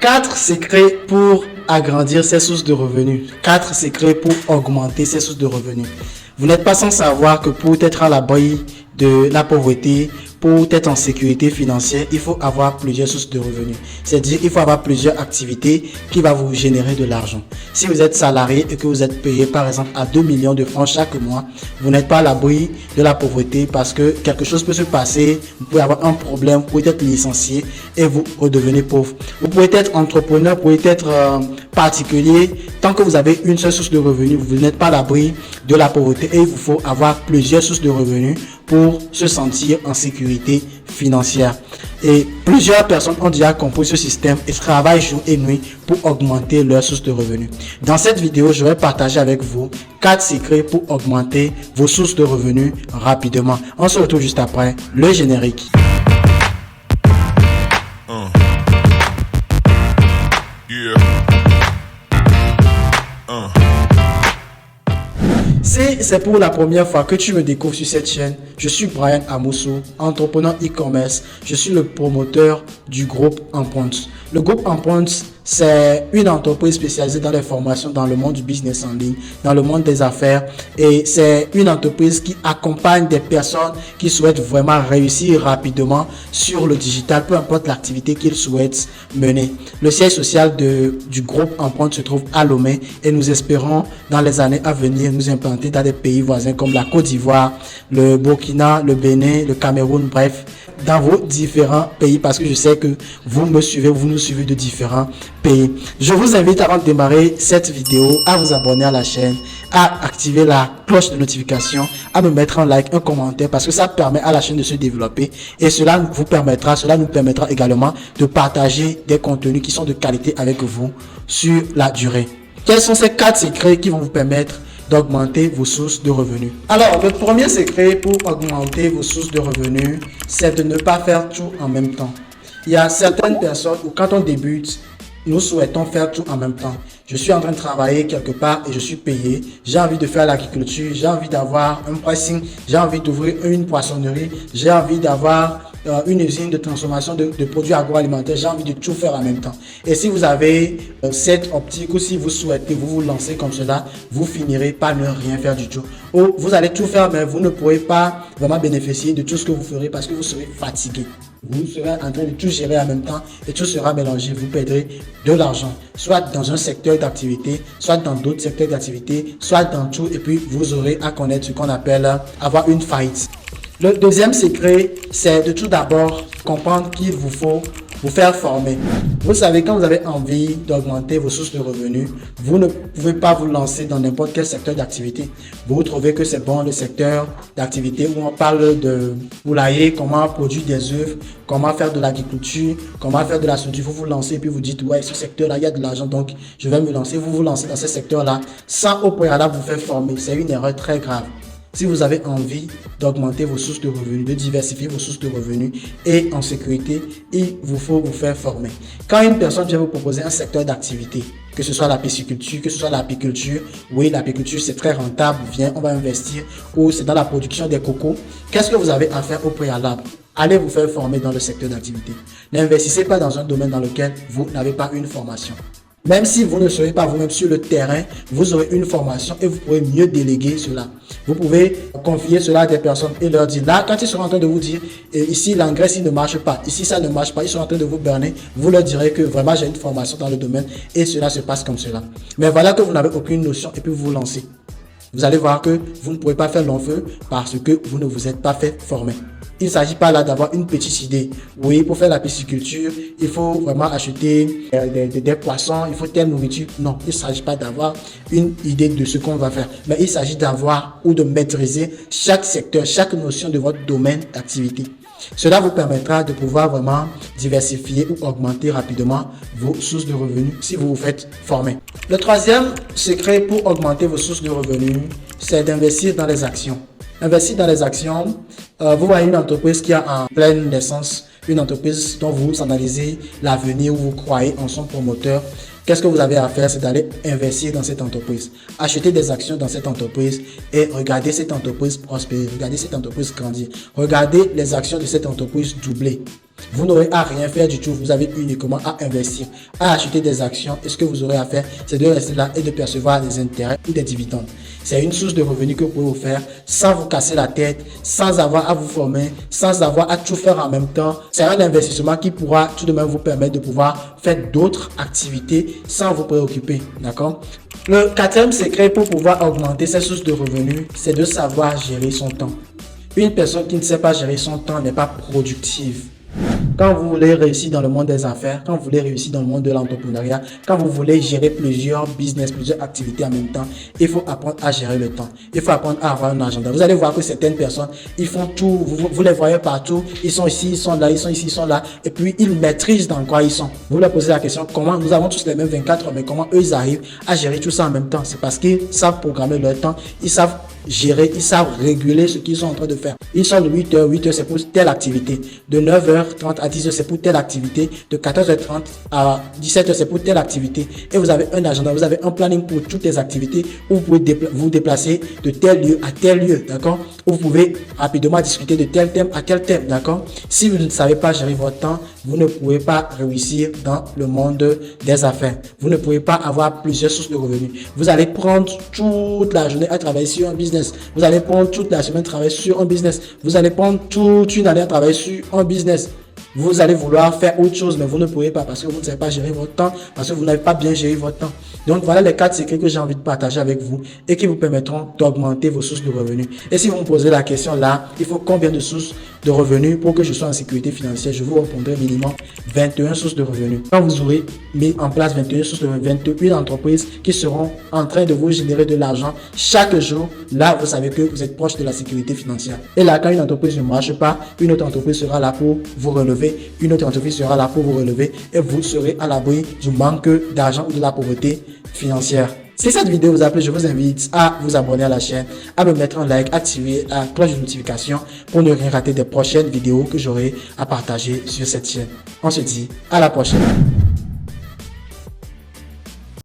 4 secrets pour agrandir ses sources de revenus. 4 secrets pour augmenter ses sources de revenus. Vous n'êtes pas sans savoir que pour être à l'abri de la pauvreté, pour être en sécurité financière, il faut avoir plusieurs sources de revenus. C'est-à-dire, il faut avoir plusieurs activités qui vont vous générer de l'argent. Si vous êtes salarié et que vous êtes payé par exemple à 2 millions de francs chaque mois, vous n'êtes pas à l'abri de la pauvreté parce que quelque chose peut se passer, vous pouvez avoir un problème, vous pouvez être licencié et vous redevenez pauvre. Vous pouvez être entrepreneur, vous pouvez être particulier. Tant que vous avez une seule source de revenus, vous n'êtes pas à l'abri de la pauvreté et il vous faut avoir plusieurs sources de revenus pour se sentir en sécurité financière. Et plusieurs personnes ont déjà compris ce système et travaillent jour et nuit pour augmenter leurs sources de revenus. Dans cette vidéo, je vais partager avec vous 4 secrets pour augmenter vos sources de revenus rapidement. On se retrouve juste après le générique. Si c'est pour la première fois que tu me découvres sur cette chaîne, je suis Brian Amousou, entrepreneur e-commerce. Je suis le promoteur du groupe Empreinte. Le groupe Empreinte, c'est une entreprise spécialisée dans les formations dans le monde du business en ligne, dans le monde des affaires. Et c'est une entreprise qui accompagne des personnes qui souhaitent vraiment réussir rapidement sur le digital, peu importe l'activité qu'ils souhaitent mener. Le siège social du groupe Empreinte se trouve à Lomé et nous espérons dans les années à venir nous implanter dans des pays voisins comme la Côte d'Ivoire, le Burkina, le Bénin, le Cameroun, bref, dans vos différents pays parce que je sais que vous me suivez, vous nous suivez de différents pays. Je vous invite avant de démarrer cette vidéo à vous abonner à la chaîne, à activer la cloche de notification, à me mettre un like, un commentaire parce que ça permet à la chaîne de se développer et cela nous permettra également de partager des contenus qui sont de qualité avec vous sur la durée. Quels sont ces 4 secrets qui vont vous permettre d'augmenter vos sources de revenus? Alors, le premier secret pour augmenter vos sources de revenus, c'est de ne pas faire tout en même temps. Il y a certaines personnes où quand on débute, nous souhaitons faire tout en même temps. Je suis en train de travailler quelque part et je suis payé. J'ai envie de faire l'agriculture, j'ai envie d'avoir un pricing, j'ai envie d'ouvrir une poissonnerie, j'ai envie d'avoir une usine de transformation de produits agroalimentaires, j'ai envie de tout faire en même temps. Et si vous avez cette optique ou si vous souhaitez vous lancer comme cela, vous finirez par ne rien faire du tout. Ou vous allez tout faire mais vous ne pourrez pas vraiment bénéficier de tout ce que vous ferez parce que vous serez fatigué. Vous serez en train de tout gérer en même temps et tout sera mélangé. Vous perdrez de l'argent, soit dans un secteur d'activité, soit dans d'autres secteurs d'activité, soit dans tout et puis vous aurez à connaître ce qu'on appelle avoir une faillite. Le deuxième secret, c'est de tout d'abord comprendre qu'il vous faut vous faire former. Vous savez, quand vous avez envie d'augmenter vos sources de revenus, vous ne pouvez pas vous lancer dans n'importe quel secteur d'activité. Vous trouvez que c'est bon le secteur d'activité où on parle de poulailler, comment produire des œufs, comment faire de l'agriculture, comment faire de la soudure. Vous vous lancez et puis vous dites, ouais, ce secteur-là, il y a de l'argent, donc je vais me lancer. Vous vous lancez dans ce secteur-là sans au préalable vous faire former. C'est une erreur très grave. Si vous avez envie d'augmenter vos sources de revenus, de diversifier vos sources de revenus et en sécurité, il vous faut vous faire former. Quand une personne vient vous proposer un secteur d'activité, que ce soit la pisciculture, que ce soit l'apiculture, oui, l'apiculture c'est très rentable, viens, on va investir, ou c'est dans la production des cocos, qu'est-ce que vous avez à faire au préalable? Allez vous faire former dans le secteur d'activité. N'investissez pas dans un domaine dans lequel vous n'avez pas une formation. Même si vous ne serez pas vous-même sur le terrain, vous aurez une formation et vous pourrez mieux déléguer cela. Vous pouvez confier cela à des personnes et leur dire, là, quand ils seront en train de vous dire, ici, l'engrais, il ne marche pas, ici, ça ne marche pas, ils sont en train de vous berner, vous leur direz que vraiment, j'ai une formation dans le domaine et cela se passe comme cela. Mais voilà que vous n'avez aucune notion et puis vous vous lancez. Vous allez voir que vous ne pouvez pas faire long feu parce que vous ne vous êtes pas fait former. Il ne s'agit pas là d'avoir une petite idée. Oui, pour faire la pisciculture, il faut vraiment acheter des poissons, il faut telle nourriture. Non, il ne s'agit pas d'avoir une idée de ce qu'on va faire. Mais il s'agit d'avoir ou de maîtriser chaque secteur, chaque notion de votre domaine d'activité. Cela vous permettra de pouvoir vraiment diversifier ou augmenter rapidement vos sources de revenus si vous vous faites former. Le troisième secret pour augmenter vos sources de revenus, c'est d'investir dans les actions. Investir dans les actions, vous voyez une entreprise qui a en pleine naissance, une entreprise dont vous analysez l'avenir, où vous croyez en son promoteur. Qu'est-ce que vous avez à faire? C'est d'aller investir dans cette entreprise. Acheter des actions dans cette entreprise et regarder cette entreprise prospérer, regarder cette entreprise grandir, regarder les actions de cette entreprise doubler. Vous n'aurez à rien faire du tout. Vous avez uniquement à investir, à acheter des actions. Et ce que vous aurez à faire, c'est de rester là et de percevoir des intérêts ou des dividendes. C'est une source de revenus que vous pouvez vous faire sans vous casser la tête, sans avoir à vous former, sans avoir à tout faire en même temps. C'est un investissement qui pourra tout de même vous permettre de pouvoir faire d'autres activités sans vous préoccuper. D'accord? Le quatrième secret pour pouvoir augmenter ses sources de revenus, c'est de savoir gérer son temps. Une personne qui ne sait pas gérer son temps n'est pas productive. Quand vous voulez réussir dans le monde des affaires, quand vous voulez réussir dans le monde de l'entrepreneuriat, quand vous voulez gérer plusieurs business, plusieurs activités en même temps, il faut apprendre à gérer le temps. Il faut apprendre à avoir un agenda. Vous allez voir que certaines personnes, ils font tout, vous les voyez partout, ils sont ici, ils sont là, ils sont ici, ils sont là, et puis ils maîtrisent dans quoi ils sont. Vous leur posez la question, comment nous avons tous les mêmes 24 heures, mais comment eux ils arrivent à gérer tout ça en même temps? C'est parce qu'ils savent programmer leur temps, ils savent gérer, ils savent réguler ce qu'ils sont en train de faire. Ils sont de 8h c'est pour telle activité, de 9h30 à 10h c'est pour telle activité, de 14h30 à 17h c'est pour telle activité. Et vous avez un agenda, vous avez un planning pour toutes les activités où vous pouvez vous déplacer de tel lieu à tel lieu, d'accord? Où vous pouvez rapidement discuter de tel thème à tel thème, d'accord? Si vous ne savez pas gérer votre temps, vous ne pouvez pas réussir dans le monde des affaires. Vous ne pouvez pas avoir plusieurs sources de revenus. Vous allez prendre toute la journée à travailler sur un business. Vous allez prendre toute la semaine à travailler sur un business. Vous allez prendre toute une année à travailler sur un business. Vous allez vouloir faire autre chose, mais vous ne pouvez pas parce que vous ne savez pas gérer votre temps, parce que vous n'avez pas bien géré votre temps. Donc, voilà les 4 secrets que j'ai envie de partager avec vous et qui vous permettront d'augmenter vos sources de revenus. Et si vous me posez la question là, il faut combien de sources de revenus pour que je sois en sécurité financière? Je vous répondrai minimum 21 sources de revenus. Quand vous aurez mis en place 21 sources de revenus, 21 entreprises qui seront en train de vous générer de l'argent chaque jour, là, vous savez que vous êtes proche de la sécurité financière. Et là, quand une entreprise ne marche pas, une autre entreprise sera là pour vous relever, une autre entreprise sera là pour vous relever et vous serez à l'abri du manque d'argent ou de la pauvreté financière. Si cette vidéo vous a plu, je vous invite à vous abonner à la chaîne, à me mettre un like, activer la cloche de notification pour ne rien rater des prochaines vidéos que j'aurai à partager sur cette chaîne. On se dit à la prochaine.